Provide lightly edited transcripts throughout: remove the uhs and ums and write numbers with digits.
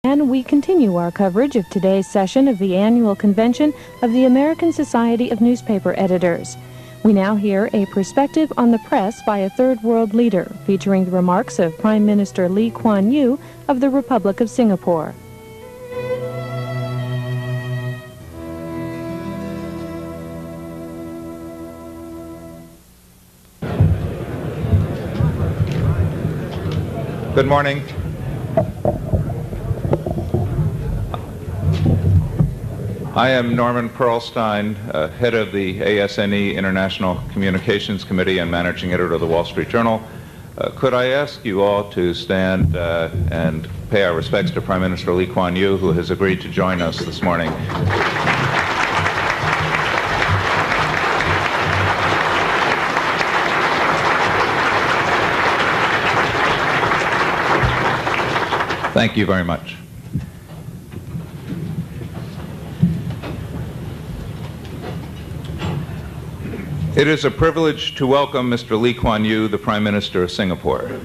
And we continue our coverage of today's session of the annual convention of the American Society of Newspaper Editors. We now hear a perspective on the press by a third world leader, featuring the remarks of Prime Minister Lee Kuan Yew of the Republic of Singapore. Good morning. I am Norman Pearlstein, head of the ASNE International Communications Committee and managing editor of the Wall Street Journal. Could I ask you all to stand and pay our respects to Prime Minister Lee Kuan Yew, who has agreed to join us this morning. Thank you very much. It is a privilege to welcome Mr. Lee Kuan Yew, the Prime Minister of Singapore.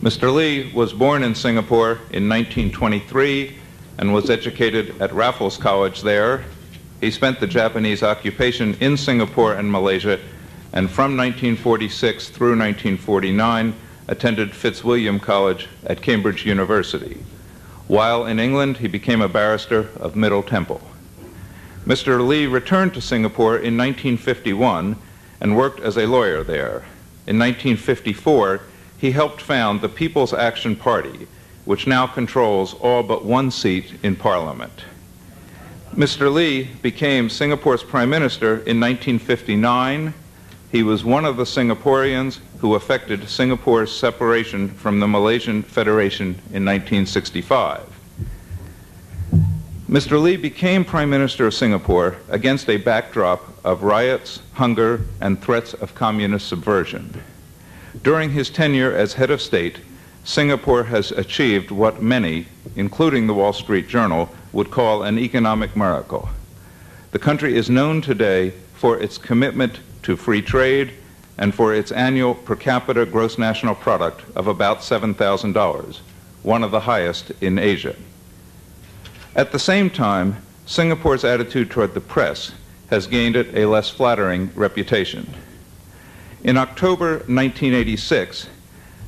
Mr. Lee was born in Singapore in 1923 and was educated at Raffles College there. He spent the Japanese occupation in Singapore and Malaysia, and from 1946 through 1949 attended Fitzwilliam College at Cambridge University. While in England, he became a barrister of Middle Temple. Mr. Lee returned to Singapore in 1951 and worked as a lawyer there. In 1954, he helped found the People's Action Party, which now controls all but one seat in Parliament. Mr. Lee became Singapore's Prime Minister in 1959. He was one of the Singaporeans who effected Singapore's separation from the Malaysian Federation in 1965. Mr. Lee became Prime Minister of Singapore against a backdrop of riots, hunger, and threats of communist subversion. During his tenure as head of state, Singapore has achieved what many, including the Wall Street Journal, would call an economic miracle. The country is known today for its commitment to free trade and for its annual per capita gross national product of about $7,000, one of the highest in Asia. At the same time, Singapore's attitude toward the press has gained it a less flattering reputation. In October 1986,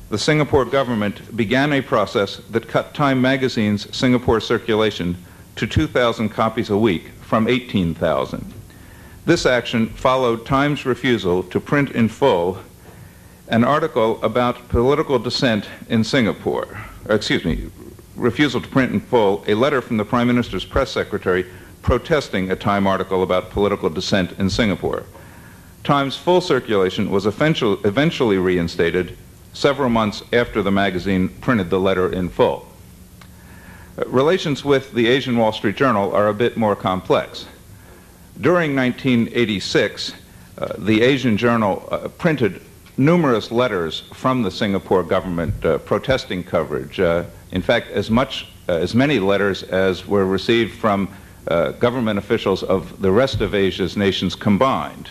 the Singapore government began a process that cut Time magazine's Singapore circulation to 2,000 copies a week from 18,000. This action followed Time's refusal to print in full an article about political dissent in Singapore, refusal to print in full a letter from the Prime Minister's press secretary protesting a Time article about political dissent in Singapore. Time's full circulation was eventually reinstated several months after the magazine printed the letter in full. Relations with the Asian Wall Street Journal are a bit more complex. During 1986, the Asian Journal printed numerous letters from the Singapore government protesting coverage. In fact, as many letters as were received from government officials of the rest of Asia's nations combined.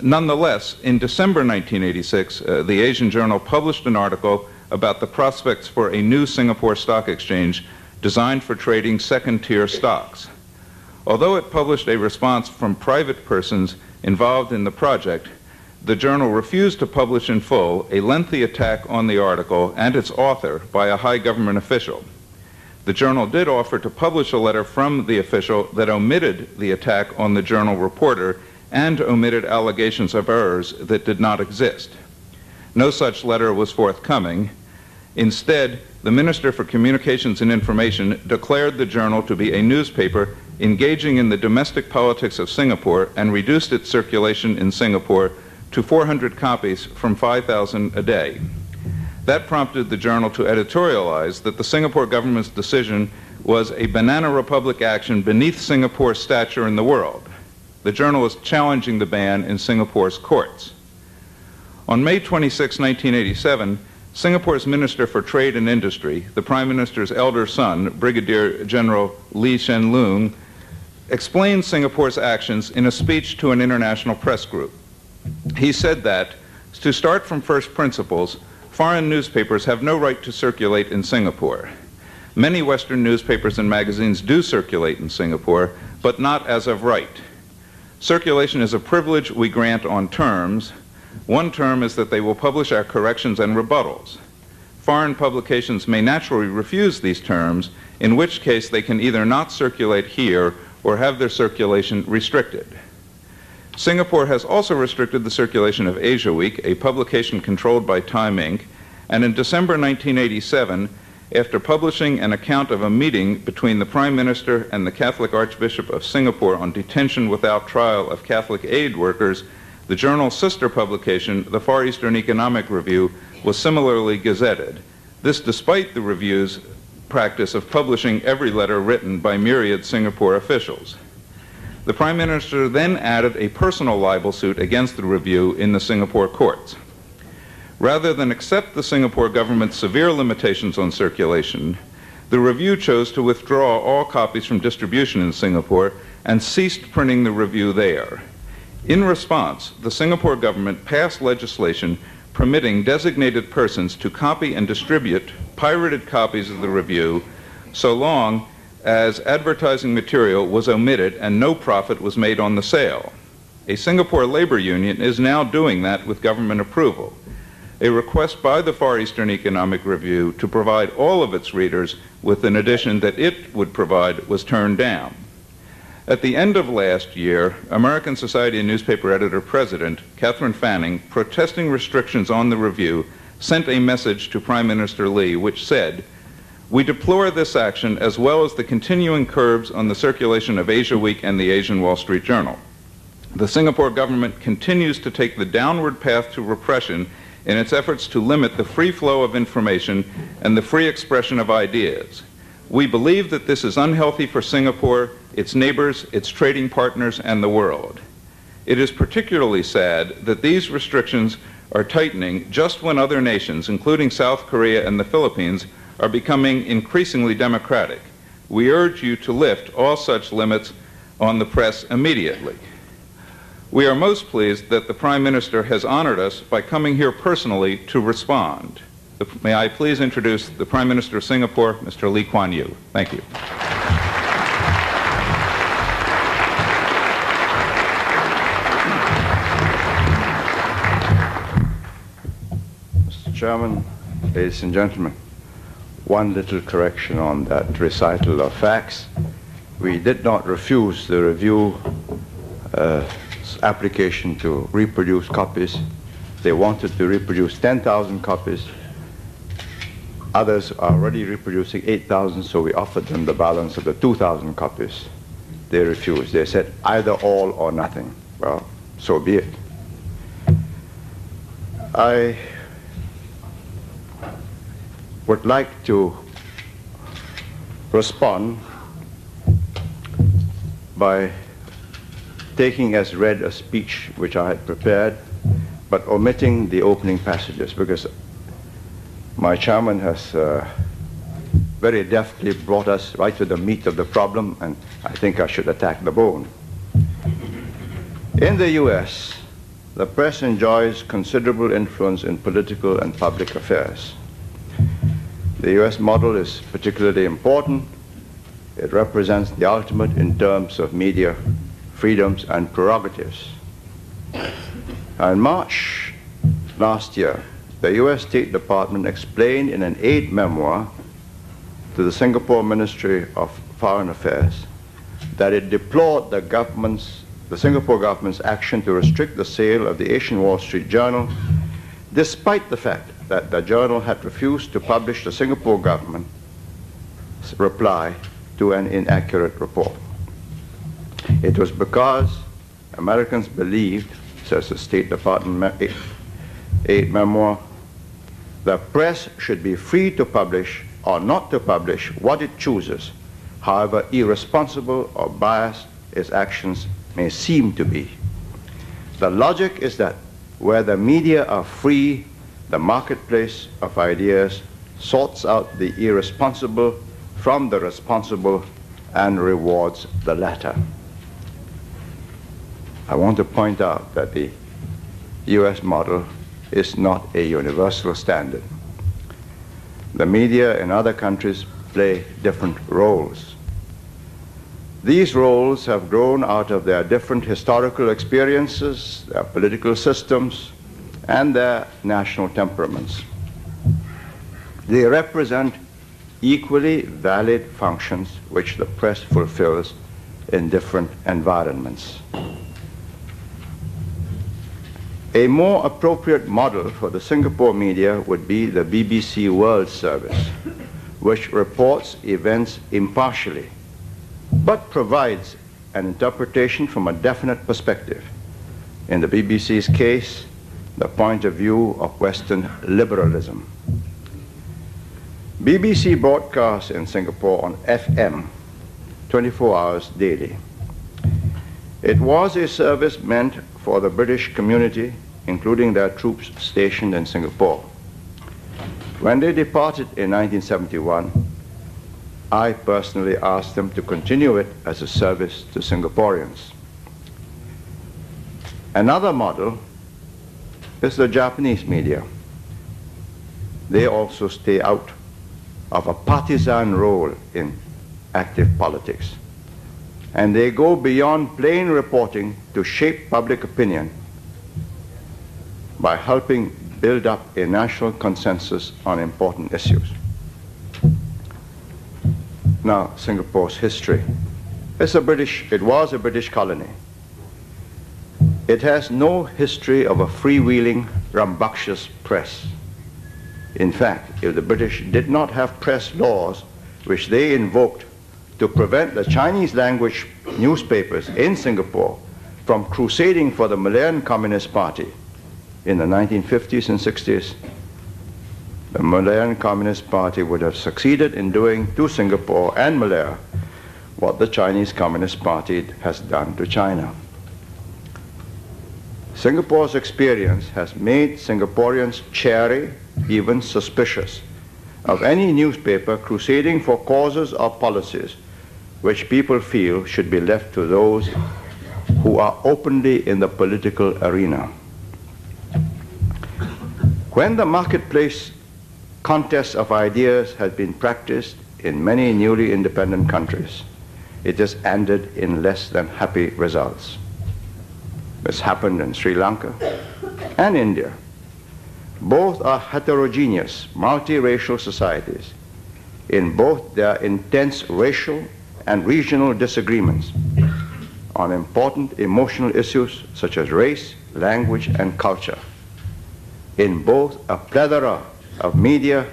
Nonetheless, in December 1986, the Asian Journal published an article about the prospects for a new Singapore stock exchange designed for trading second-tier stocks. Although it published a response from private persons involved in the project, the journal refused to publish in full a lengthy attack on the article and its author by a high government official. The journal did offer to publish a letter from the official that omitted the attack on the journal reporter and omitted allegations of errors that did not exist. No such letter was forthcoming. Instead, the Minister for Communications and Information declared the journal to be a newspaper engaging in the domestic politics of Singapore and reduced its circulation in Singapore to 400 copies from 5,000 a day. That prompted the journal to editorialize that the Singapore government's decision was a banana republic action beneath Singapore's stature in the world. The journal was challenging the ban in Singapore's courts. On May 26, 1987, Singapore's Minister for Trade and Industry, the Prime Minister's elder son, Brigadier General Lee Hsien Loong, explained Singapore's actions in a speech to an international press group. He said that, to start from first principles, foreign newspapers have no right to circulate in Singapore. Many Western newspapers and magazines do circulate in Singapore, but not as of right. Circulation is a privilege we grant on terms. One term is that they will publish our corrections and rebuttals. Foreign publications may naturally refuse these terms, in which case they can either not circulate here or have their circulation restricted. Singapore has also restricted the circulation of Asia Week, a publication controlled by Time Inc., and in December 1987, after publishing an account of a meeting between the Prime Minister and the Catholic Archbishop of Singapore on detention without trial of Catholic aid workers, the journal's sister publication, the Far Eastern Economic Review, was similarly gazetted. This despite the Review's practice of publishing every letter written by myriad Singapore officials. The Prime Minister then added a personal libel suit against the Review in the Singapore courts. Rather than accept the Singapore government's severe limitations on circulation, the Review chose to withdraw all copies from distribution in Singapore and ceased printing the Review there. In response, the Singapore government passed legislation permitting designated persons to copy and distribute pirated copies of the Review so long as advertising material was omitted and no profit was made on the sale. A Singapore labor union is now doing that with government approval. A request by the Far Eastern Economic Review to provide all of its readers with an edition that it would provide was turned down. At the end of last year, American Society of Newspaper Editor President Catherine Fanning, protesting restrictions on the Review, sent a message to Prime Minister Lee which said, "We deplore this action as well as the continuing curbs on the circulation of Asia Week and the Asian Wall Street Journal. The Singapore government continues to take the downward path to repression in its efforts to limit the free flow of information and the free expression of ideas. We believe that this is unhealthy for Singapore, its neighbors, its trading partners, and the world. It is particularly sad that these restrictions are tightening just when other nations, including South Korea and the Philippines, are becoming increasingly democratic. We urge you to lift all such limits on the press immediately." We are most pleased that the Prime Minister has honored us by coming here personally to respond. May I please introduce the Prime Minister of Singapore, Mr. Lee Kuan Yew. Thank you. Mr. Chairman, ladies and gentlemen, one little correction on that recital of facts. We did not refuse the Review application to reproduce copies. They wanted to reproduce 10,000 copies. Others are already reproducing 8,000, so we offered them the balance of the 2,000 copies. They refused. They said either all or nothing. Well, so be it. I would like to respond by taking as read a speech which I had prepared, but omitting the opening passages, because my chairman has very deftly brought us right to the meat of the problem, and I think I should attack the bone. In the US, the press enjoys considerable influence in political and public affairs. The US model is particularly important. It represents the ultimate in terms of media freedoms and prerogatives. In March last year, the US State Department explained in an aid memoir to the Singapore Ministry of Foreign Affairs that it deplored the Singapore government's action to restrict the sale of the Asian Wall Street Journal, despite the fact that the journal had refused to publish the Singapore government's reply to an inaccurate report. It was because Americans believed, says the State Department aid memoir, the press should be free to publish or not to publish what it chooses, however irresponsible or biased its actions may seem to be. The logic is that where the media are free, the marketplace of ideas sorts out the irresponsible from the responsible and rewards the latter. I want to point out that the US model is not a universal standard. The media in other countries play different roles. These roles have grown out of their different historical experiences, their political systems, and their national temperaments. They represent equally valid functions which the press fulfills in different environments. A more appropriate model for the Singapore media would be the BBC World Service, which reports events impartially, but provides an interpretation from a definite perspective. In the BBC's case, the point of view of Western liberalism. BBC broadcasts in Singapore on FM 24 hours daily. It was a service meant for the British community, including their troops stationed in Singapore. When they departed in 1971, I personally asked them to continue it as a service to Singaporeans. Another model is the Japanese media. They also stay out of a partisan role in active politics. And they go beyond plain reporting to shape public opinion by helping build up a national consensus on important issues. Now, Singapore's history. It was a British colony. It has no history of a freewheeling, rambunctious press. In fact, if the British did not have press laws which they invoked to prevent the Chinese language newspapers in Singapore from crusading for the Malayan Communist Party in the 1950s and 60s, the Malayan Communist Party would have succeeded in doing to Singapore and Malaya what the Chinese Communist Party has done to China. Singapore's experience has made Singaporeans chary, even suspicious, of any newspaper crusading for causes or policies which people feel should be left to those who are openly in the political arena. When the marketplace contest of ideas has been practiced in many newly independent countries, it has ended in less than happy results. This happened in Sri Lanka and India. Both are heterogeneous, multiracial societies. In both there are intense racial and regional disagreements on important emotional issues such as race, language, and culture. In both, a plethora of media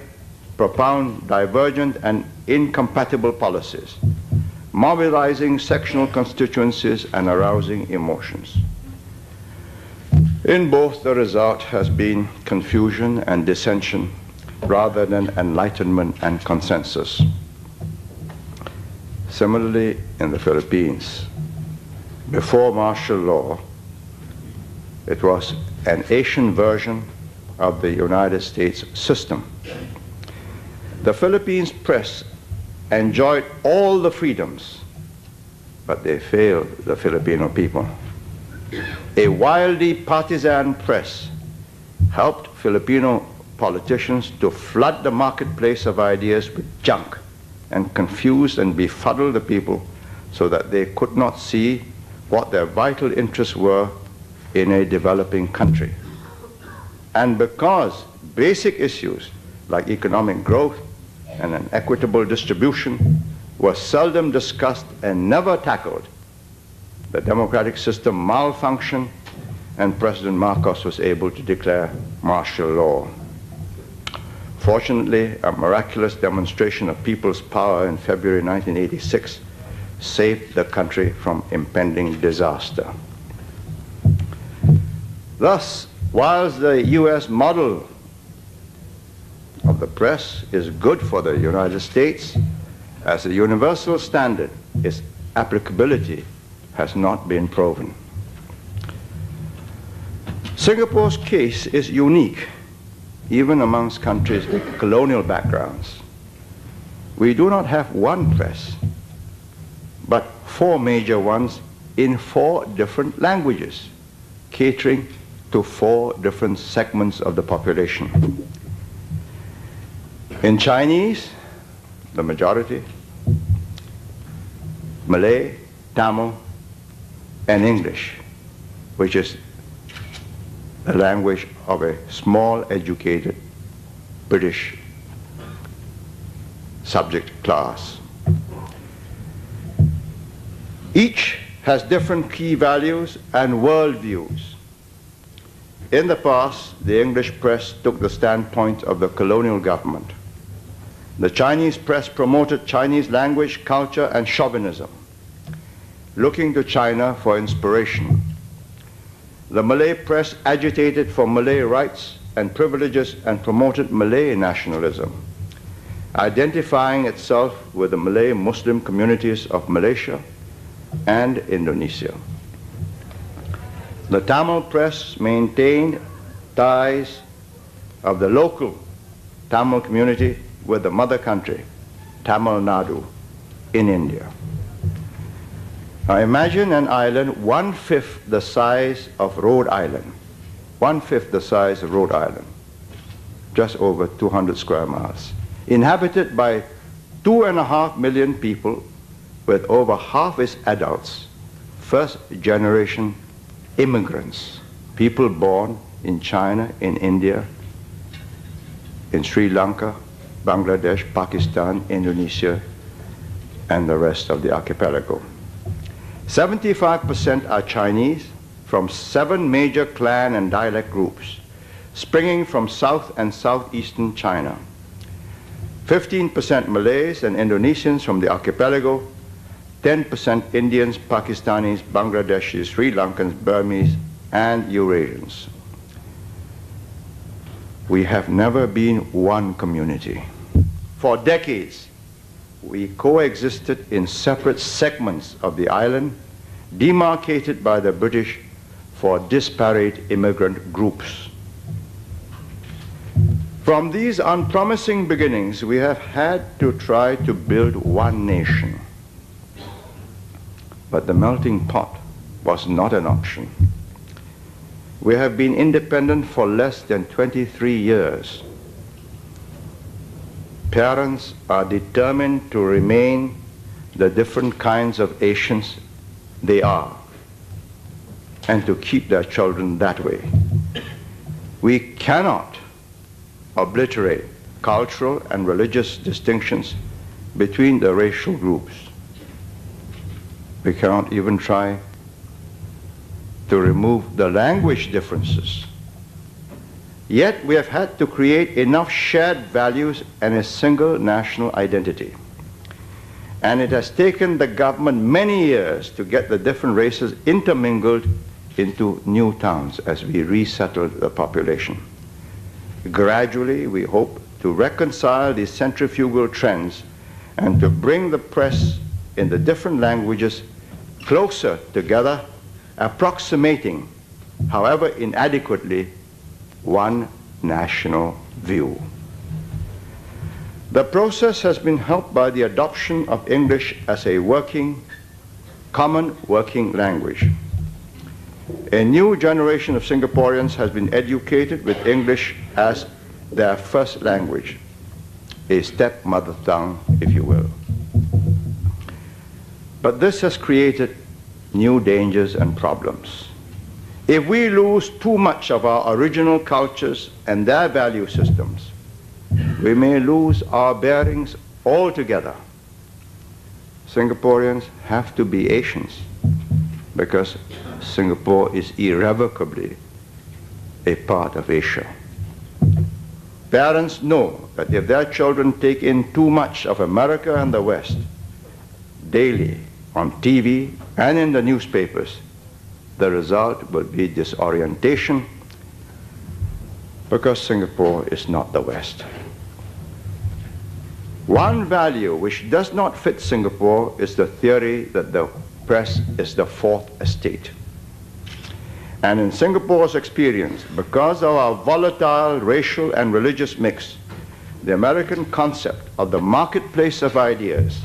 propound divergent and incompatible policies, mobilizing sectional constituencies and arousing emotions. In both, the result has been confusion and dissension rather than enlightenment and consensus. Similarly, in the Philippines, before martial law, it was an Asian version of the United States system. The Philippines press enjoyed all the freedoms, but they failed the Filipino people. A wildly partisan press helped Filipino politicians to flood the marketplace of ideas with junk and confuse and befuddle the people so that they could not see what their vital interests were in a developing country. And because basic issues like economic growth and an equitable distribution were seldom discussed and never tackled, the democratic system malfunctioned and President Marcos was able to declare martial law. Fortunately, a miraculous demonstration of people's power in February 1986 saved the country from impending disaster. Thus, whilst the US model of the press is good for the United States, as a universal standard, its applicability has not been proven. Singapore's case is unique, even amongst countries with colonial backgrounds. We do not have one press, but four major ones in four different languages, catering to four different segments of the population. In Chinese, the majority, Malay, Tamil, and English, which is the language of a small, educated British subject class. Each has different key values and worldviews. In the past, the English press took the standpoint of the colonial government. The Chinese press promoted Chinese language, culture, and chauvinism, looking to China for inspiration. The Malay press agitated for Malay rights and privileges and promoted Malay nationalism, identifying itself with the Malay Muslim communities of Malaysia and Indonesia. The Tamil press maintained ties of the local Tamil community with the mother country, Tamil Nadu, in India. Now imagine an island 1/5 the size of Rhode Island, 1/5 the size of Rhode Island, just over 200 square miles, inhabited by 2.5 million people, with over half its adults, first generation immigrants, people born in China, in India, in Sri Lanka, Bangladesh, Pakistan, Indonesia, and the rest of the archipelago. 75% are Chinese from 7 major clan and dialect groups springing from South and Southeastern China. 15% Malays and Indonesians from the archipelago, 10% Indians, Pakistanis, Bangladeshis, Sri Lankans, Burmese, and Eurasians. We have never been one community. For decades, we coexisted in separate segments of the island, demarcated by the British for disparate immigrant groups. From these unpromising beginnings, we have had to try to build one nation. But the melting pot was not an option. We have been independent for less than 23 years. Parents are determined to remain the different kinds of Asians they are, and to keep their children that way. We cannot obliterate cultural and religious distinctions between the racial groups. We cannot even try to remove the language differences. Yet we have had to create enough shared values and a single national identity. And it has taken the government many years to get the different races intermingled into new towns as we resettled the population. Gradually, we hope to reconcile these centrifugal trends and to bring the press in the different languages closer together, approximating, however inadequately, one national view. The process has been helped by the adoption of English as a common working language. A new generation of Singaporeans has been educated with English as their first language, a step-mother tongue, if you will. But this has created new dangers and problems. If we lose too much of our original cultures and their value systems, we may lose our bearings altogether. Singaporeans have to be Asians because Singapore is irrevocably a part of Asia. Parents know that if their children take in too much of America and the West daily on TV and in the newspapers, the result will be disorientation because Singapore is not the West. One value which does not fit Singapore is the theory that the press is the fourth estate. And in Singapore's experience, because of our volatile racial and religious mix, the American concept of the marketplace of ideas,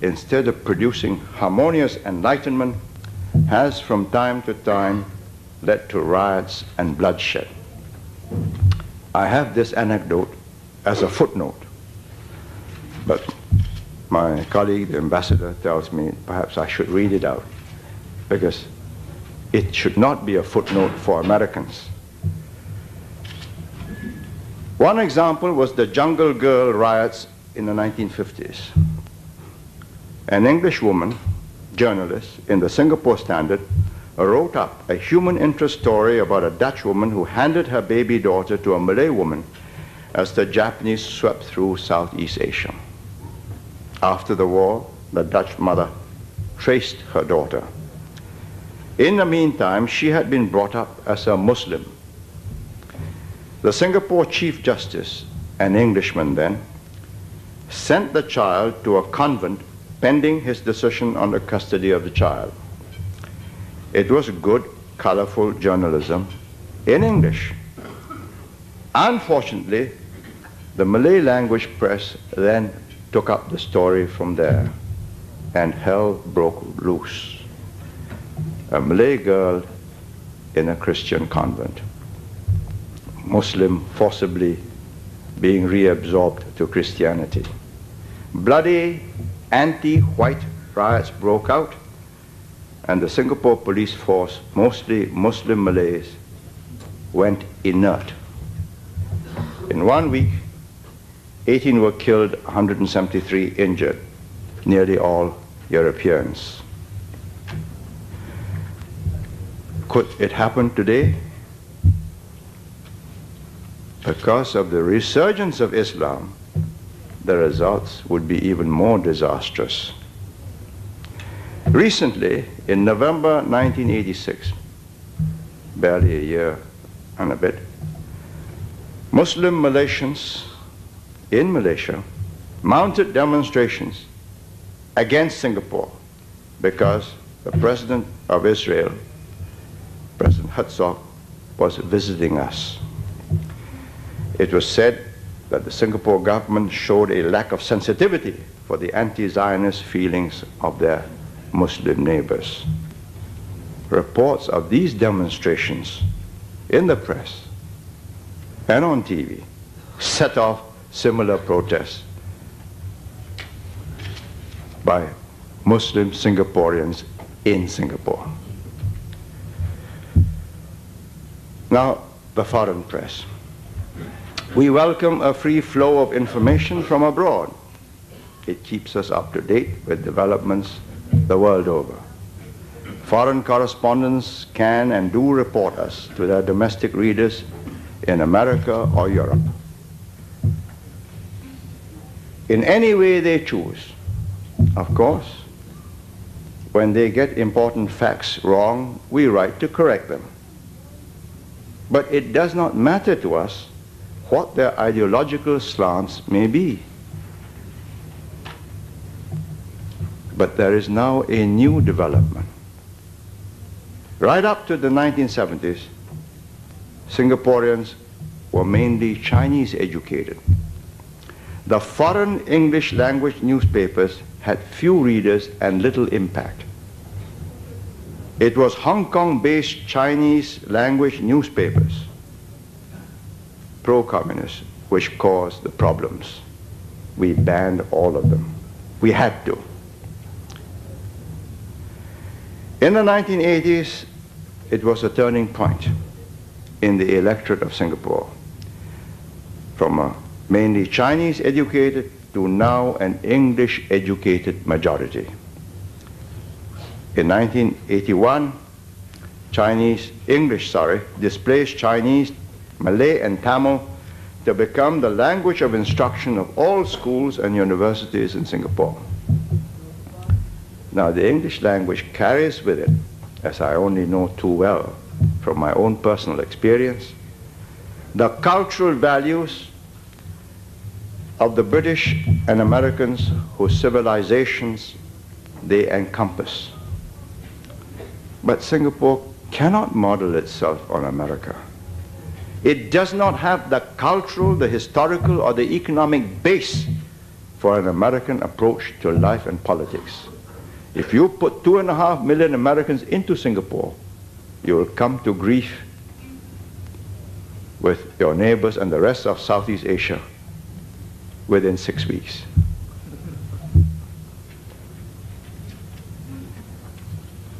instead of producing harmonious enlightenment, has from time to time led to riots and bloodshed. I have this anecdote as a footnote. But my colleague, the ambassador, tells me perhaps I should read it out, because it should not be a footnote for Americans. One example was the Jungle Girl riots in the 1950s. An English woman, journalist, in the Singapore Standard wrote up a human interest story about a Dutch woman who handed her baby daughter to a Malay woman as the Japanese swept through Southeast Asia. After the war, the Dutch mother traced her daughter. In the meantime, she had been brought up as a Muslim. The Singapore Chief Justice, an Englishman then, sent the child to a convent pending his decision on the custody of the child. It was good, colorful journalism in English. Unfortunately, the Malay language press then took up the story from there, and hell broke loose. A Malay girl in a Christian convent, Muslim forcibly being reabsorbed to Christianity. Bloody anti-white riots broke out, and the Singapore police force, mostly Muslim Malays, went inert. In 1 week, 18 were killed, 173 injured, nearly all Europeans. Could it happen today? Because of the resurgence of Islam, the results would be even more disastrous. Recently, in November 1986, barely a year and a bit, Muslim Malaysians in Malaysia mounted demonstrations against Singapore because the President of Israel, President Herzog, was visiting us. It was said that the Singapore government showed a lack of sensitivity for the anti-Zionist feelings of their Muslim neighbors. Reports of these demonstrations in the press and on TV set off similar protests by Muslim Singaporeans in Singapore. Now, the foreign press. We welcome a free flow of information from abroad. It keeps us up to date with developments the world over. Foreign correspondents can and do report us to their domestic readers in America or Europe. In any way they choose. Of course, when they get important facts wrong, we write to correct them. But it does not matter to us what their ideological slants may be. But there is now a new development. Right up to the 1970s, Singaporeans were mainly Chinese educated. The foreign English language newspapers had few readers and little impact. It was Hong Kong-based Chinese language newspapers, pro-communist, which caused the problems. We banned all of them. We had to. In the 1980s, it was a turning point in the electorate of Singapore, from a mainly Chinese educated to now an English educated majority. In 1981, English displaced Chinese, Malay and Tamil to become the language of instruction of all schools and universities in Singapore. Now, the English language carries with it, as I only know too well from my own personal experience, the cultural values of the British and Americans whose civilizations they encompass. But Singapore cannot model itself on America. It does not have the cultural, the historical, or the economic base for an American approach to life and politics. If you put 2.5 million Americans into Singapore, you will come to grief with your neighbors and the rest of Southeast Asia within 6 weeks.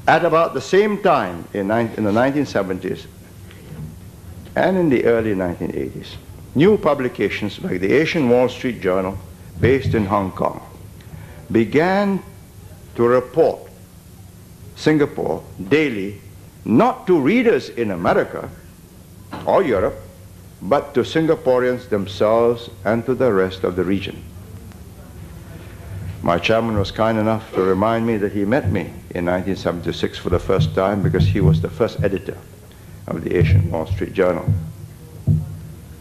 At about the same time, in the 1970s and in the early 1980s, new publications like the Asian Wall Street Journal, based in Hong Kong, began to report Singapore daily, not to readers in America or Europe, but to Singaporeans themselves and to the rest of the region. My chairman was kind enough to remind me that he met me in 1976 for the first time, because he was the first editor of the Asian Wall Street Journal.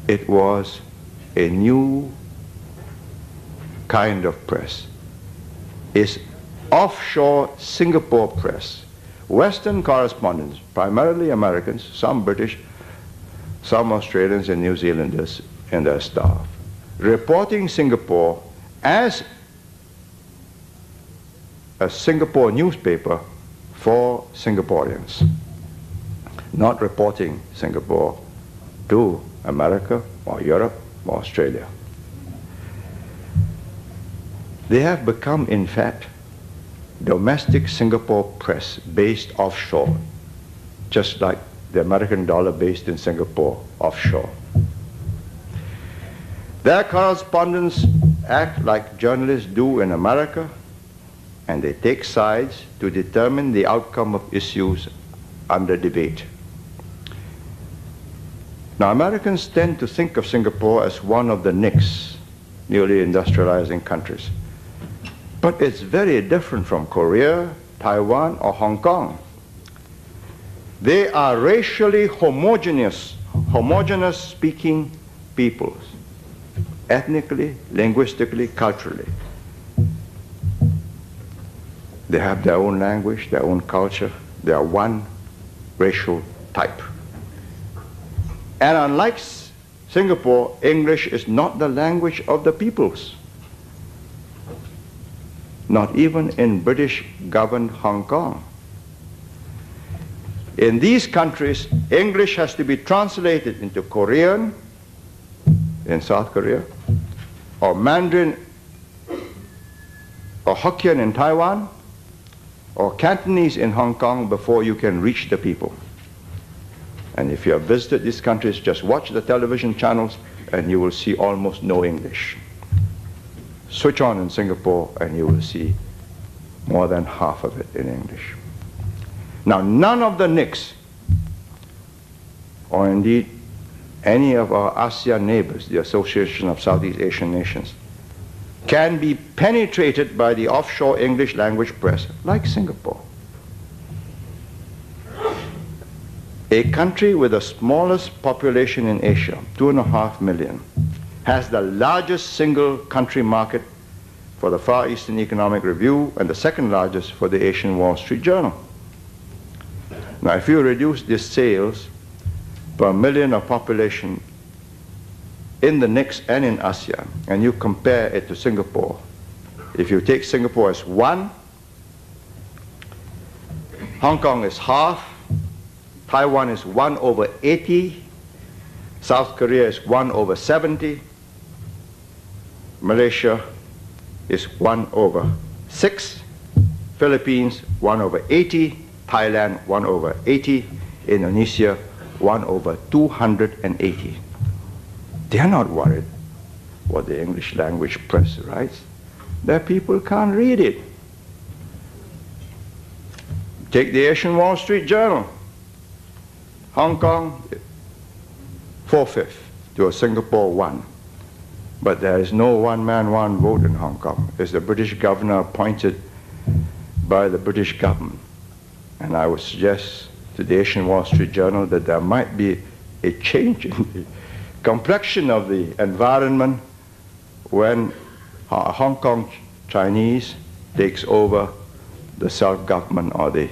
It was a new kind of press. It's offshore Singapore press. Western correspondents, primarily Americans, some British, some Australians and New Zealanders and their staff, reporting Singapore as a Singapore newspaper for Singaporeans, not reporting Singapore to America or Europe or Australia. They have become, in fact, domestic Singapore press based offshore, just like the American dollar based in Singapore offshore. Their correspondents act like journalists do in America, and they take sides to determine the outcome of issues under debate. Now, Americans tend to think of Singapore as one of the NICs, newly industrializing countries. But it's very different from Korea, Taiwan, or Hong Kong. They are racially homogeneous speaking peoples, ethnically, linguistically, culturally. They have their own language, their own culture. They are one racial type. And unlike Singapore, English is not the language of the peoples. Not even in British-governed Hong Kong. In these countries, English has to be translated into Korean in South Korea, or Mandarin or Hokkien in Taiwan, or Cantonese in Hong Kong before you can reach the people. And if you have visited these countries, just watch the television channels and you will see almost no English. Switch on in Singapore and you will see more than half of it in English. Now, none of the NICs, or indeed any of our ASEAN neighbors, the Association of Southeast Asian Nations, can be penetrated by the offshore English language press like Singapore. A country with the smallest population in Asia, 2.5 million, has the largest single country market for the Far Eastern Economic Review and the second largest for the Asian Wall Street Journal. Now, if you reduce these sales per million of population in the NICS and in ASEAN, and you compare it to Singapore, if you take Singapore as 1, Hong Kong is half, Taiwan is 1/80, South Korea is 1/70, Malaysia is 1/6, Philippines 1/80, Thailand 1/80, Indonesia 1/280. They are not worried what the English language press writes. Their people can't read it. Take the Asian Wall Street Journal. Hong Kong, 4/5 to a Singapore 1. But there is no one man, one vote in Hong Kong. It's the British governor appointed by the British government. And I would suggest to the Asian Wall Street Journal that there might be a change in the complexion of the environment when Hong Kong Chinese takes over the self-government or the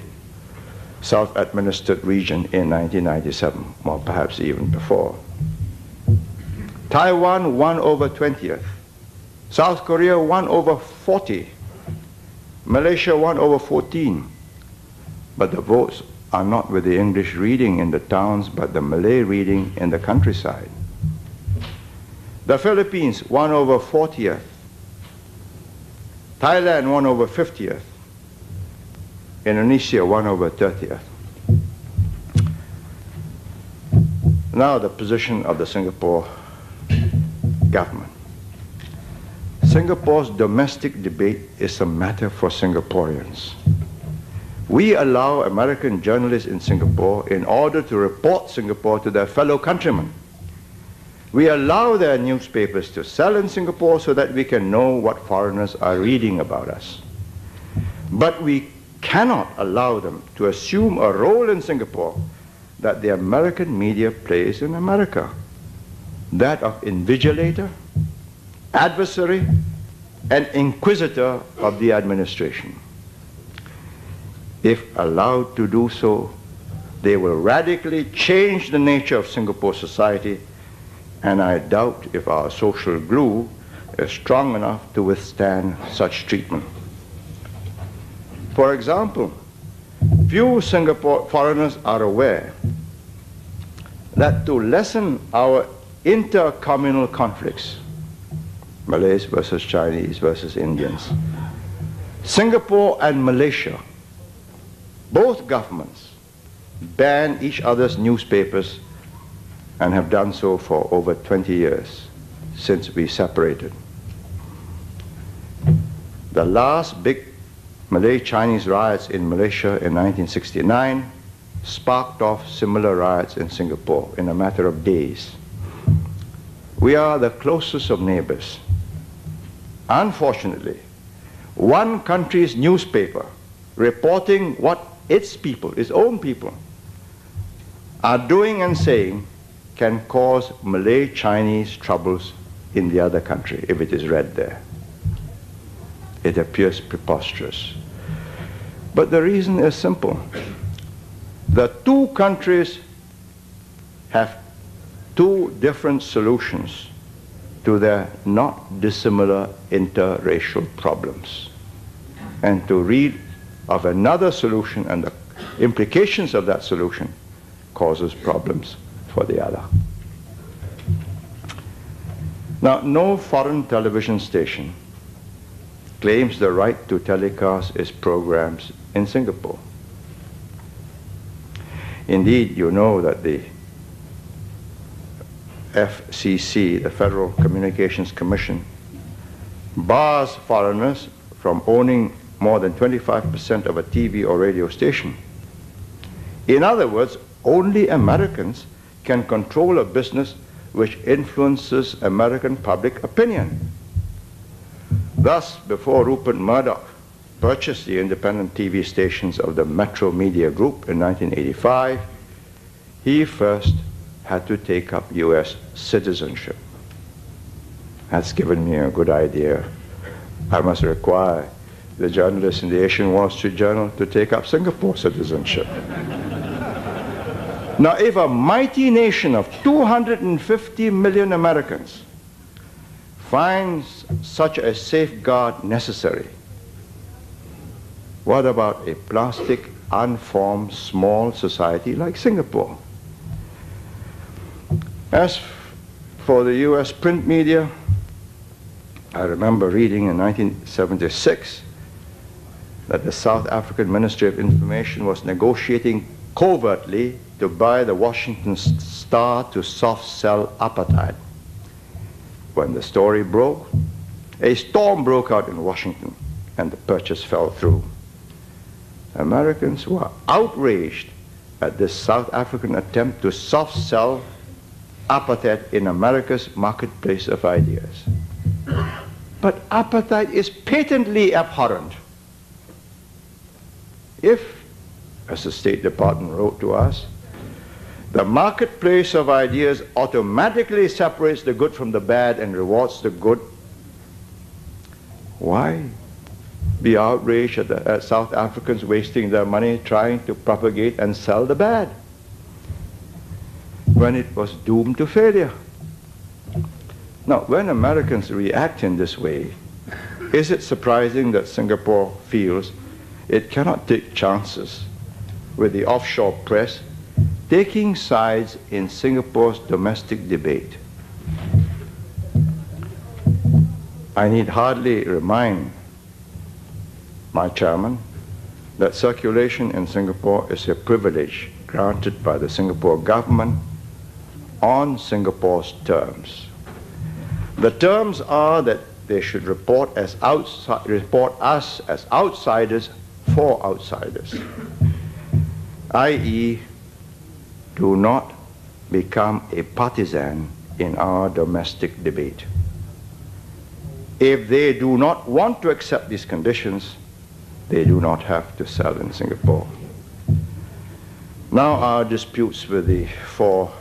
self-administered region in 1997, or perhaps even before. Taiwan 1/20, South Korea 1/40, Malaysia 1/14. But the votes are not with the English reading in the towns, but the Malay reading in the countryside. The Philippines 1/40, Thailand 1/50, Indonesia 1/30th. Now the position of the Singapore government. Singapore's domestic debate is a matter for Singaporeans. We allow American journalists in Singapore in order to report Singapore to their fellow countrymen. We allow their newspapers to sell in Singapore so that we can know what foreigners are reading about us. But we cannot allow them to assume a role in Singapore that the American media plays in America, that of invigilator, adversary, and inquisitor of the administration. If allowed to do so, they will radically change the nature of Singapore society, and I doubt if our social glue is strong enough to withstand such treatment. For example, few Singapore foreigners are aware that to lessen our intercommunal conflicts, Malays versus Chinese versus Indians, Singapore and Malaysia, both governments ban each other's newspapers and have done so for over 20 years since we separated. The last big Malay-Chinese riots in Malaysia in 1969 sparked off similar riots in Singapore in a matter of days. We are the closest of neighbors. Unfortunately, one country's newspaper reporting what its people, its own people, are doing and saying can cause Malay-Chinese troubles in the other country if it is read there. It appears preposterous. But the reason is simple. The two countries have two different solutions to their not dissimilar interracial problems. And to read of another solution and the implications of that solution causes problems for the other. Now, no foreign television station claims the right to telecast its programs in Singapore. Indeed, you know that the FCC, the Federal Communications Commission, bars foreigners from owning more than 25% of a TV or radio station. In other words, only Americans can control a business which influences American public opinion. Thus, before Rupert Murdoch purchased the independent TV stations of the Metro Media Group in 1985, he first had to take up US citizenship. That's given me a good idea. I must require the journalists in the Asian Wall Street Journal to take up Singapore citizenship. Now, if a mighty nation of 250 million Americans finds such a safeguard necessary, what about a plastic, unformed, small society like Singapore? As for the US print media, I remember reading in 1976 that the South African Ministry of Information was negotiating covertly to buy the Washington Star to soft-sell apartheid. When the story broke, a storm broke out in Washington and the purchase fell through. Americans were outraged at this South African attempt to soft-sell apartheid in America's marketplace of ideas. But apartheid is patently abhorrent. If, as the State Department wrote to us, the marketplace of ideas automatically separates the good from the bad and rewards the good, why be outraged at South Africans wasting their money trying to propagate and sell the bad when it was doomed to failure? Now, when Americans react in this way, is it surprising that Singapore feels it cannot take chances with the offshore press taking sides in Singapore's domestic debate? I need hardly remind my chairman that circulation in Singapore is a privilege granted by the Singapore government on Singapore's terms. The terms are that they should report us as outsiders for outsiders, i.e., do not become a partisan in our domestic debate. If they do not want to accept these conditions, they do not have to sell in Singapore. Now our disputes with the four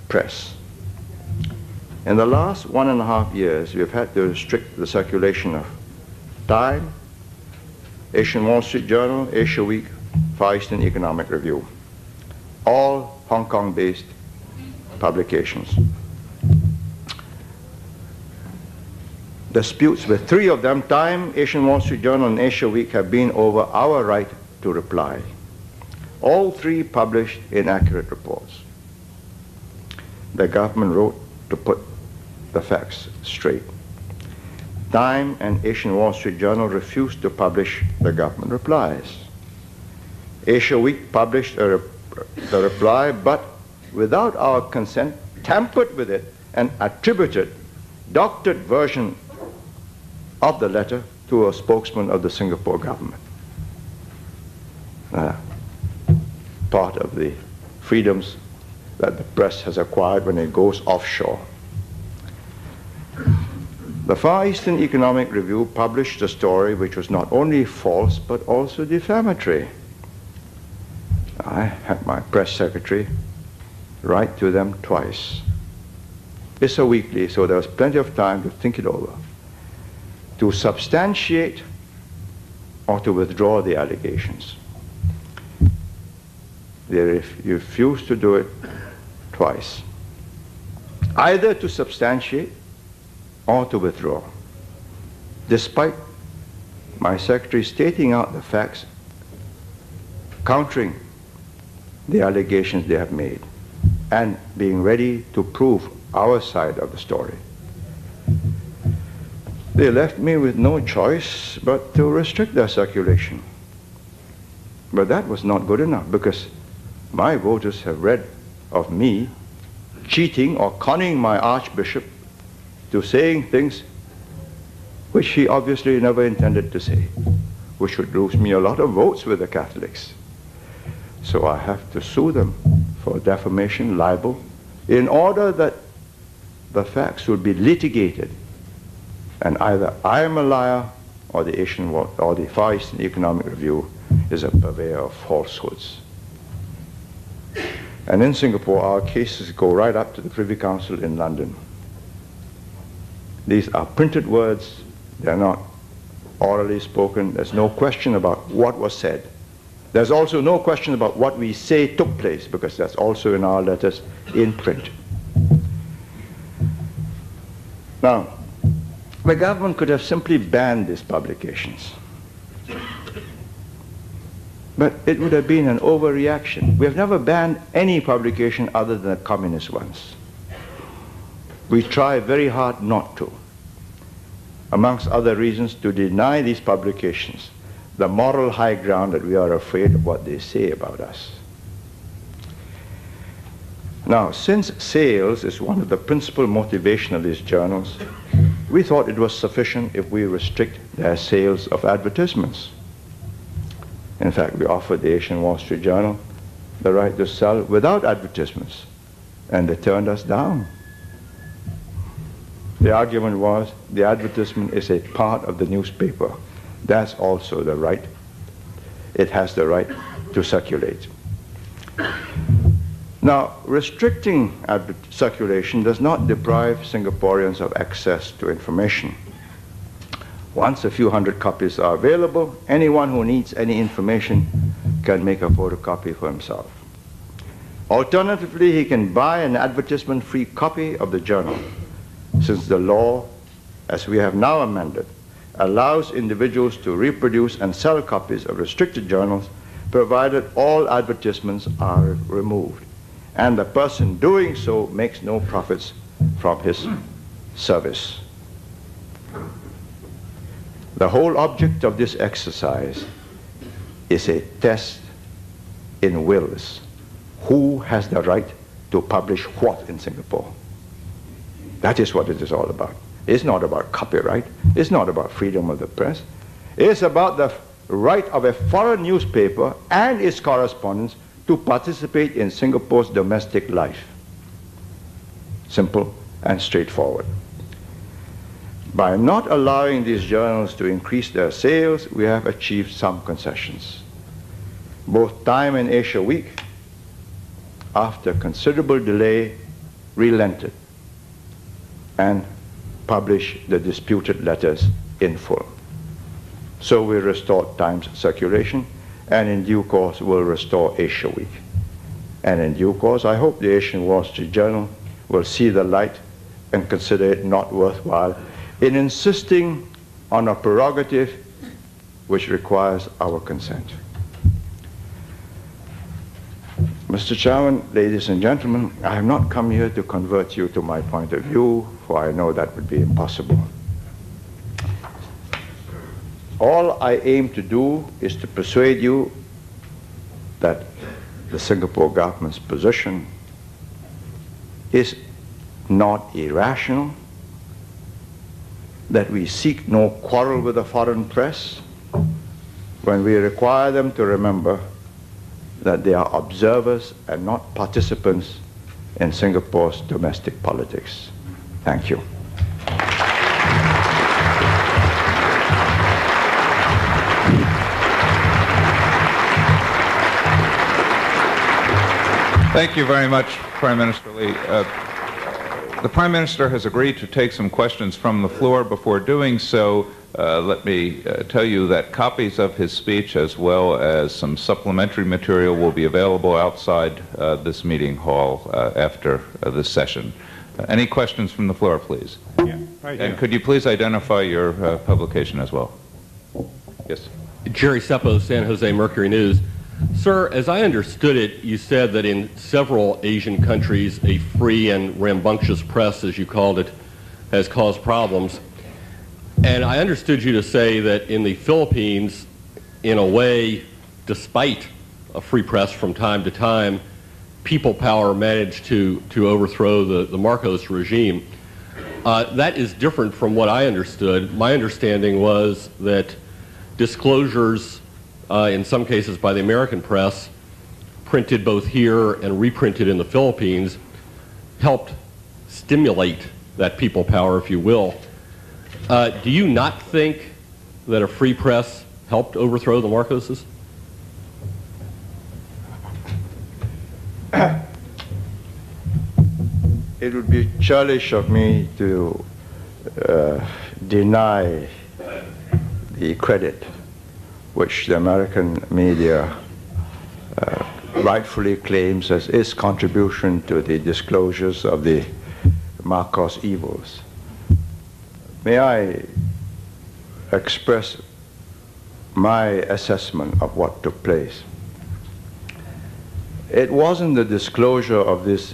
press. In the last 1.5 years, we have had to restrict the circulation of Time, Asian Wall Street Journal, Asia Week, Far Eastern Economic Review, all Hong Kong-based publications. Disputes with 3 of them, Time, Asian Wall Street Journal, and Asia Week, have been over our right to reply. All 3 published inaccurate reports. The government wrote to put the facts straight. Time and Asian Wall Street Journal refused to publish the government replies. Asia Week published the reply, but without our consent, tampered with it and attributed doctored version of the letter to a spokesman of the Singapore government. Part of the freedoms that the press has acquired when it goes offshore. The Far Eastern Economic Review published a story which was not only false but also defamatory. I had my press secretary write to them twice. It's a weekly, so there was plenty of time to think it over, to substantiate or to withdraw the allegations. They refused to do it twice, either to substantiate or to withdraw, despite my secretary stating out the facts, countering the allegations they have made, and being ready to prove our side of the story. They left me with no choice but to restrict their circulation. But that was not good enough, because my voters have read of me cheating or conning my archbishop to saying things which he obviously never intended to say, which would lose me a lot of votes with the Catholics. So I have to sue them for defamation, libel, in order that the facts will be litigated, and either I am a liar or the Far Eastern Economic Review is a purveyor of falsehoods. And in Singapore, our cases go right up to the Privy Council in London. These are printed words, they're not orally spoken. There's no question about what was said. There's also no question about what we say took place, because that's also in our letters in print. Now, the government could have simply banned these publications, but it would have been an overreaction. We have never banned any publication other than the communist ones. We try very hard not to, amongst other reasons, to deny these publications the moral high ground that we are afraid of what they say about us. Now, since sales is one of the principal motivation of these journals, we thought it was sufficient if we restrict their sales of advertisements. In fact, we offered the Asian Wall Street Journal the right to sell without advertisements, and they turned us down. The argument was the advertisement is a part of the newspaper. That's also the right. It has the right to circulate. Now, restricting circulation does not deprive Singaporeans of access to information. Once a few hundred copies are available, anyone who needs any information can make a photocopy for himself. Alternatively, he can buy an advertisement-free copy of the journal, since the law, as we have now amended, allows individuals to reproduce and sell copies of restricted journals, provided all advertisements are removed, and the person doing so makes no profits from his service. The whole object of this exercise is a test in wills. Who has the right to publish what in Singapore? That is what it is all about. It's not about copyright. It's not about freedom of the press. It's about the right of a foreign newspaper and its correspondents to participate in Singapore's domestic life. Simple and straightforward. By not allowing these journals to increase their sales, we have achieved some concessions. Both Time and Asia Week, after considerable delay, relented and published the disputed letters in full. So we restored Time's circulation, and in due course will restore Asia Week. And in due course, I hope the Asian Wall Street Journal will see the light and consider it not worthwhile in insisting on a prerogative which requires our consent. Mr. Chairman, ladies and gentlemen, I have not come here to convert you to my point of view, for I know that would be impossible. All I aim to do is to persuade you that the Singapore government's position is not irrational, that we seek no quarrel with the foreign press when we require them to remember that they are observers and not participants in Singapore's domestic politics. Thank you. Thank you very much, Prime Minister Lee. The Prime Minister has agreed to take some questions from the floor. Before doing so, let me tell you that copies of his speech as well as some supplementary material will be available outside this meeting hall after this session. Any questions from the floor, please? Yeah, right here. And could you please identify your publication as well? Yes. Jerry Seppo, San Jose Mercury News. Sir, as I understood it, you said that in several Asian countries, a free and rambunctious press, as you called it, has caused problems. And I understood you to say that in the Philippines, in a way, despite a free press from time to time, people power managed to overthrow the Marcos regime. That is different from what I understood. My understanding was that disclosures, in some cases by the American press, printed both here and reprinted in the Philippines, helped stimulate that people power, if you will. Do you not think that a free press helped overthrow the Marcoses? It would be churlish of me to deny the credit which the American media rightfully claims as its contribution to the disclosures of the Marcos evils. May I express my assessment of what took place? It wasn't the disclosure of these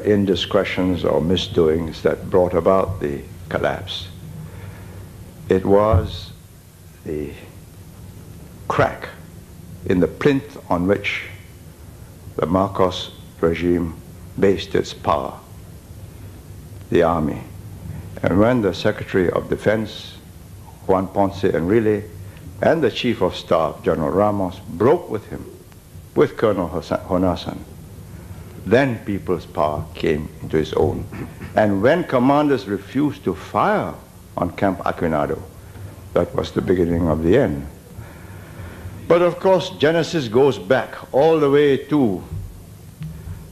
indiscretions or misdoings that brought about the collapse. It was the crack in the plinth on which the Marcos regime based its power, the army. And when the Secretary of Defense, Juan Ponce Enrile, and the Chief of Staff, General Ramos, broke with him, with Colonel Honasan, then people's power came into its own. And when commanders refused to fire on Camp Aquinado, that was the beginning of the end. But of course, Genesis goes back all the way to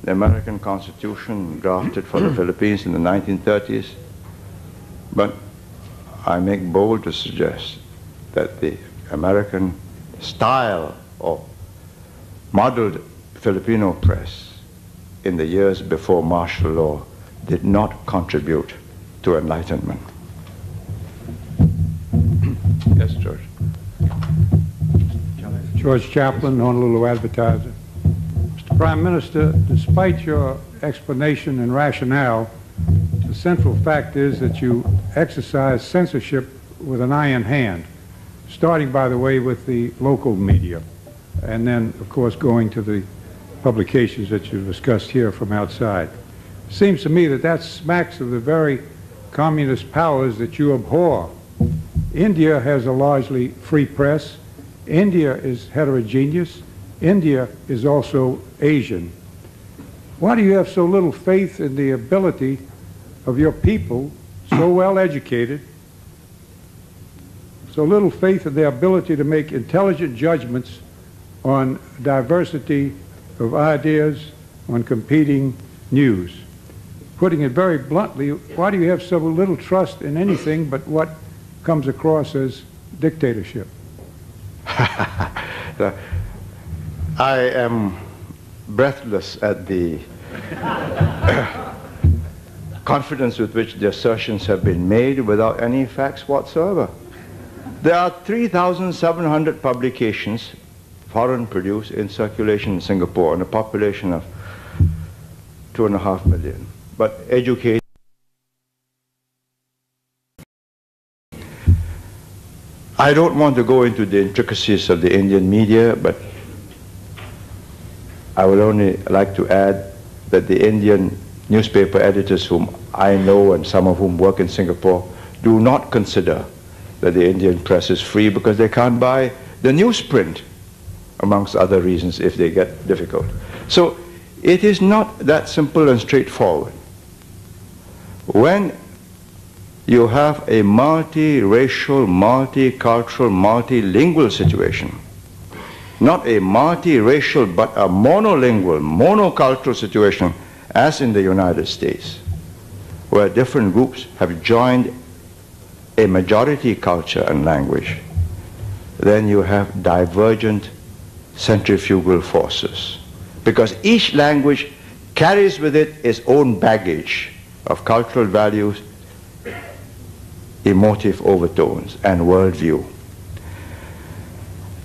the American Constitution drafted for the Philippines in the 1930s. But I make bold to suggest that the American style of modeled Filipino press in the years before martial law did not contribute to enlightenment. Yes, George. George Chaplin, Honolulu Advertiser. Mr. Prime Minister, despite your explanation and rationale, the central fact is that you exercise censorship with an iron hand, starting, by the way, with the local media. and then, of course, going to the publications that you discussed here from outside. It seems to me that that smacks of the very communist powers that you abhor. India has a largely free press. India is heterogeneous. India is also Asian. Why do you have so little faith in the ability of your people, so well educated, so little faith in their ability to make intelligent judgments on diversity of ideas, on competing news? Putting it very bluntly, why do you have so little trust in anything but what comes across as dictatorship? I am breathless at the confidence with which the assertions have been made without any facts whatsoever. There are 3,700 publications, foreign produced, in circulation in Singapore, and a population of 2.5 million. But educated. I don't want to go into the intricacies of the Indian media, but I would only like to add that the Indian newspaper editors whom I know and some of whom work in Singapore do not consider that the Indian press is free because they can't buy the newsprint, amongst other reasons, if they get difficult. So it is not that simple and straightforward. When you have a multi-racial, multicultural, multilingual situation, not a multiracial but a monolingual, monocultural situation as in the United States, where different groups have joined a majority culture and language, then you have divergent centrifugal forces. Because each language carries with it its own baggage of cultural values, emotive overtones, and worldview.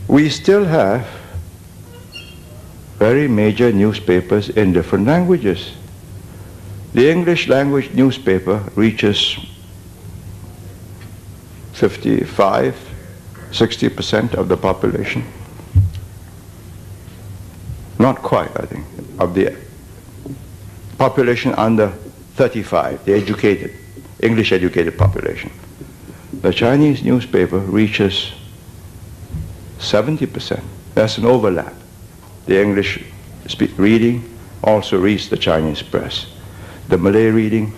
We still have very major newspapers in different languages. The English language newspaper reaches 55–60% of the population. Not quite, I think, of the population under 35, the educated, English educated population. The Chinese newspaper reaches 70%. That's an overlap. The English reading also reads the Chinese press. The Malay reading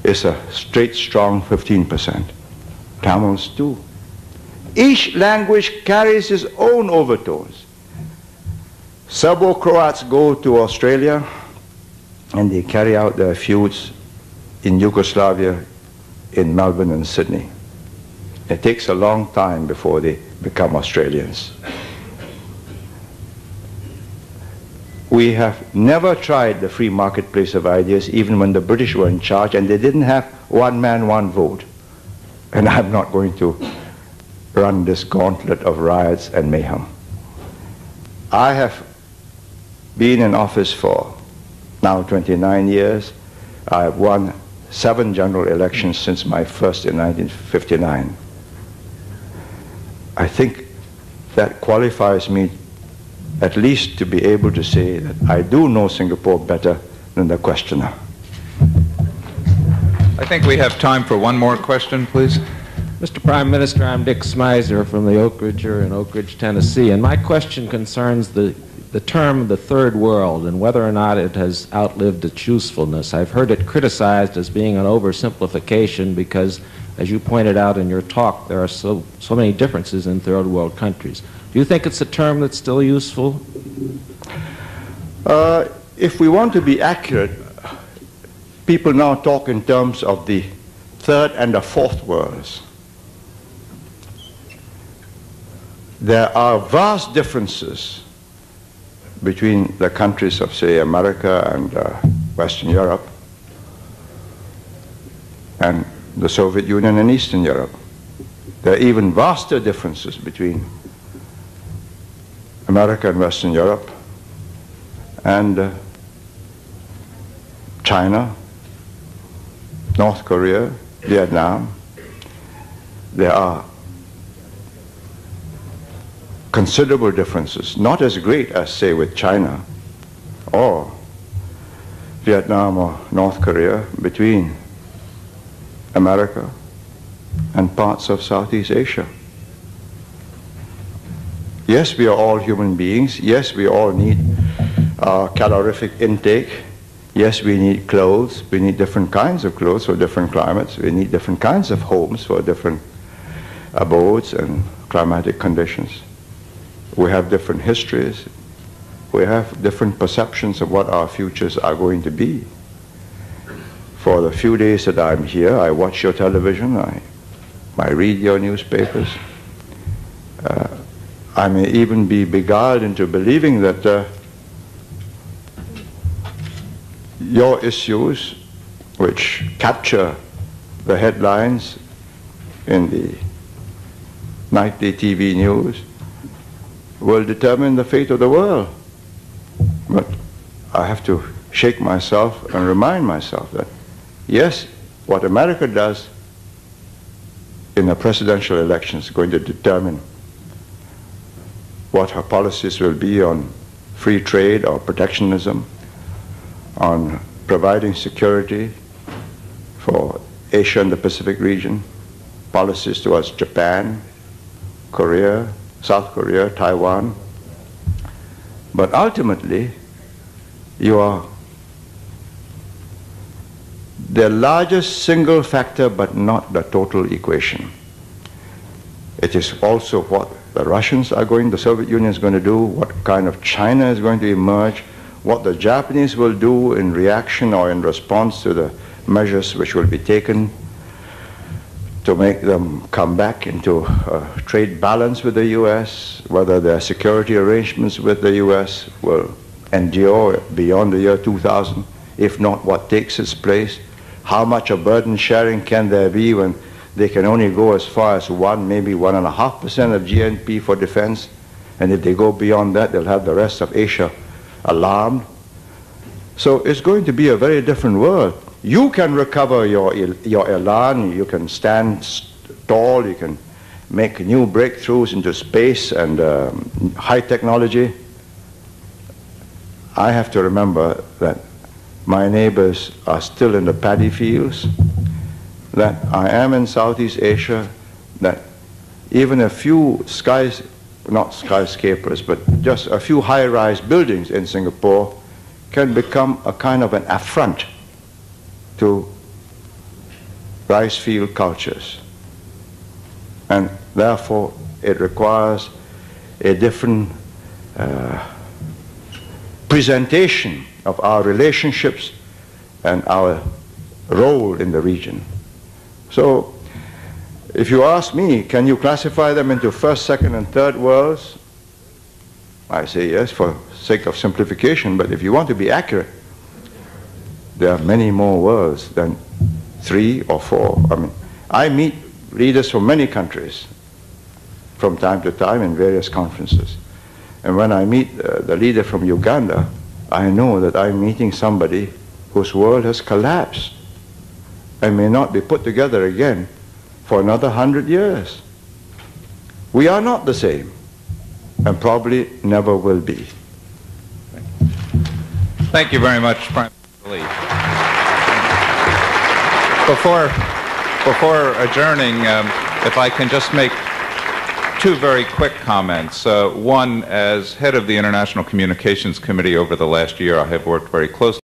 is a straight, strong 15%. Tamils too. Each language carries its own overtones. Serbo-Croats go to Australia and they carry out their feuds in Yugoslavia, in Melbourne and Sydney. It takes a long time before they become Australians. We have never tried the free marketplace of ideas, even when the British were in charge, and they didn't have one man, one vote. And I'm not going to run this gauntlet of riots and mayhem. I have been in office for now 29 years. I have won 7 general elections since my first in 1959. I think that qualifies me at least to be able to say that I do know Singapore better than the questioner. I think we have time for one more question, please. Mr. Prime Minister, I'm Dick Smyser from the Oak Ridger in Oak Ridge, Tennessee, and my question concerns the term the third world and whether or not it has outlived its usefulness. I've heard it criticized as being an oversimplification because, as you pointed out in your talk, there are so many differences in third world countries. Do you think it's a term that's still useful? If we want to be accurate, people now talk in terms of the third and the fourth worlds. There are vast differences between the countries of, say, America and Western Europe and the Soviet Union and Eastern Europe. There are even vaster differences between America and Western Europe and China, North Korea, Vietnam. There are considerable differences, not as great as, say, with China or Vietnam or North Korea, between America and parts of Southeast Asia. Yes, we are all human beings. Yes, we all need calorific intake. Yes, we need clothes. We need different kinds of clothes for different climates. We need different kinds of homes for different abodes and climatic conditions. We have different histories. We have different perceptions of what our futures are going to be. For the few days that I'm here, I watch your television, I read your newspapers. I may even be beguiled into believing that your issues, which capture the headlines in the nightly TV news, will determine the fate of the world. But I have to shake myself and remind myself that, yes, what America does in a presidential election is going to determine what her policies will be on free trade or protectionism, on providing security for Asia and the Pacific region, policies towards Japan, Korea, South Korea, Taiwan. But ultimately, you are the largest single factor, but not the total equation. It is also what the Russians are going, the Soviet Union is going to do, what kind of China is going to emerge, what the Japanese will do in reaction or in response to the measures which will be taken to make them come back into a trade balance with the U.S., whether their security arrangements with the U.S. will endure beyond the year 2000, if not, what takes its place. How much of burden sharing can there be when they can only go as far as 1, maybe 1.5% of GNP for defense, and if they go beyond that, they'll have the rest of Asia alarmed. So it's going to be a very different world. You can recover your elan, you can stand tall, you can make new breakthroughs into space and high technology. I have to remember that my neighbors are still in the paddy fields, that I am in Southeast Asia, that even a few not skyscrapers, but just a few high-rise buildings in Singapore can become a kind of an affront to rice field cultures. And therefore, it requires a different presentation of our relationships and our role in the region. So, if you ask me, can you classify them into first, second, and third worlds? I say yes, for sake of simplification, but if you want to be accurate, there are many more worlds than 3 or 4. I mean, I meet leaders from many countries from time to time in various conferences. And when I meet the leader from Uganda, I know that I'm meeting somebody whose world has collapsed and may not be put together again for another 100 years. We are not the same, and probably never will be. Thank you very much, Prime Minister Lee. Before adjourning, if I can just make 2 very quick comments. One, as head of the International Communications Committee over the last year, I have worked very closely